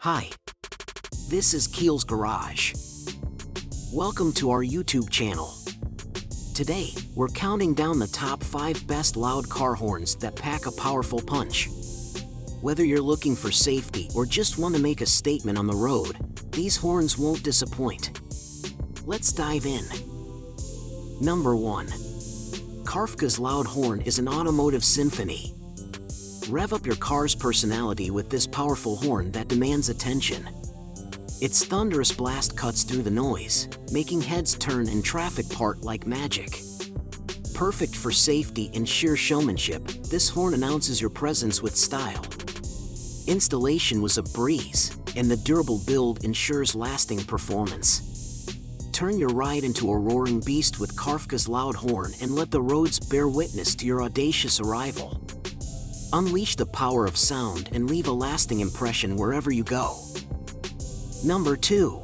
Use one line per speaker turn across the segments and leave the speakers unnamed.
Hi, this is Keel's Garage. Welcome to our YouTube channel. Today, we're counting down the top 5 best loud car horns that pack a powerful punch. Whether you're looking for safety or just want to make a statement on the road, these horns won't disappoint. Let's dive in. Number 1. Kafkas loud horn is an automotive symphony. Rev up your car's personality with this powerful horn that demands attention. Its thunderous blast cuts through the noise, making heads turn and traffic part like magic. Perfect for safety and sheer showmanship, this horn announces your presence with style. Installation was a breeze, and the durable build ensures lasting performance. Turn your ride into a roaring beast with Kafkas loud horn and let the roads bear witness to your audacious arrival. Unleash the power of sound and leave a lasting impression wherever you go. Number 2.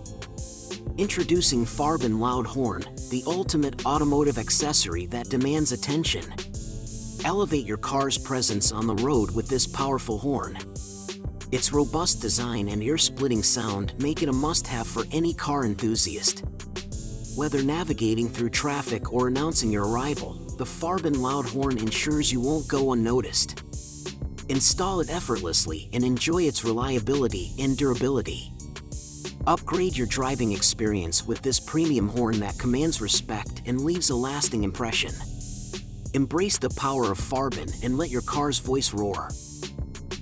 Introducing Farbin loud horn, the ultimate automotive accessory that demands attention. Elevate your car's presence on the road with this powerful horn. Its robust design and ear-splitting sound make it a must-have for any car enthusiast. Whether navigating through traffic or announcing your arrival, the Farbin loud horn ensures you won't go unnoticed. Install it effortlessly and enjoy its reliability and durability. Upgrade your driving experience with this premium horn that commands respect and leaves a lasting impression. Embrace the power of Farbin and let your car's voice roar.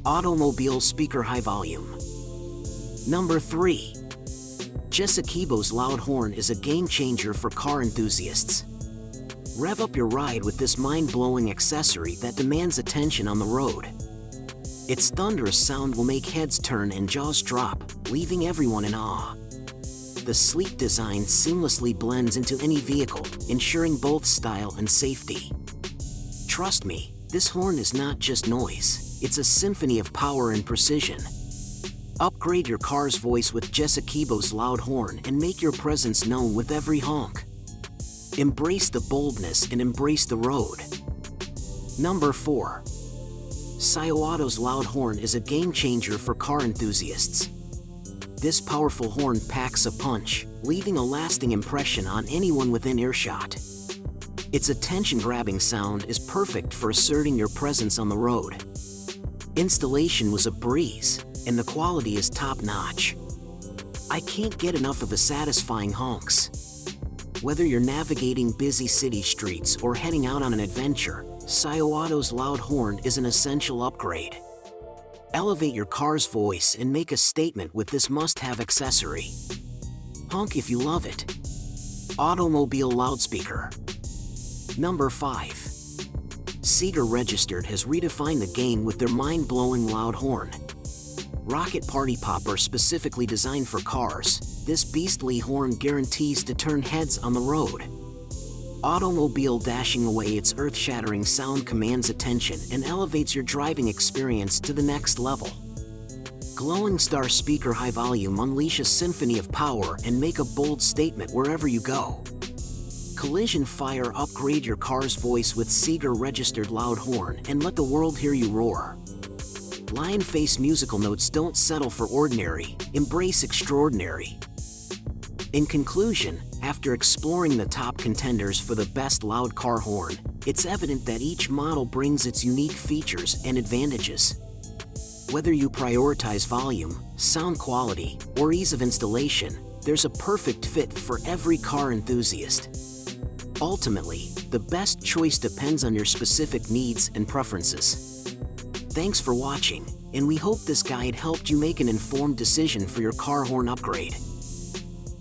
Automobile speaker high volume. Number 3. Seeger's loud horn is a game changer for car enthusiasts. Rev up your ride with this mind-blowing accessory that demands attention on the road. Its thunderous sound will make heads turn and jaws drop, leaving everyone in awe. The sleek design seamlessly blends into any vehicle, ensuring both style and safety. Trust me, this horn is not just noise, it's a symphony of power and precision. Upgrade your car's voice with Seeger's loud horn and make your presence known with every honk. Embrace the boldness and embrace the road. Number 4. Sayawato's loud horn is a game changer for car enthusiasts. This powerful horn packs a punch, leaving a lasting impression on anyone within earshot. Its attention-grabbing sound is perfect for asserting your presence on the road. Installation was a breeze, and the quality is top-notch. I can't get enough of the satisfying honks. Whether you're navigating busy city streets or heading out on an adventure, Sayawato's loud horn is an essential upgrade. Elevate your car's voice and make a statement with this must-have accessory. Honk if you love it. Automobile loudspeaker. Number 5. Seeger Registered has redefined the game with their mind-blowing loud horn. Rocket party popper specifically designed for cars, this beastly horn guarantees to turn heads on the road. Automobile dashing away, its earth-shattering sound commands attention and elevates your driving experience to the next level. Glowing star speaker high volume unleash a symphony of power and make a bold statement wherever you go. Collision fire, upgrade your car's voice with Seeger Registered loud horn and let the world hear you roar. Lion face musical notes, don't settle for ordinary, embrace extraordinary. In conclusion, after exploring the top contenders for the best loud car horn, it's evident that each model brings its unique features and advantages. Whether you prioritize volume, sound quality, or ease of installation, there's a perfect fit for every car enthusiast. Ultimately, the best choice depends on your specific needs and preferences. Thanks for watching, and we hope this guide helped you make an informed decision for your car horn upgrade.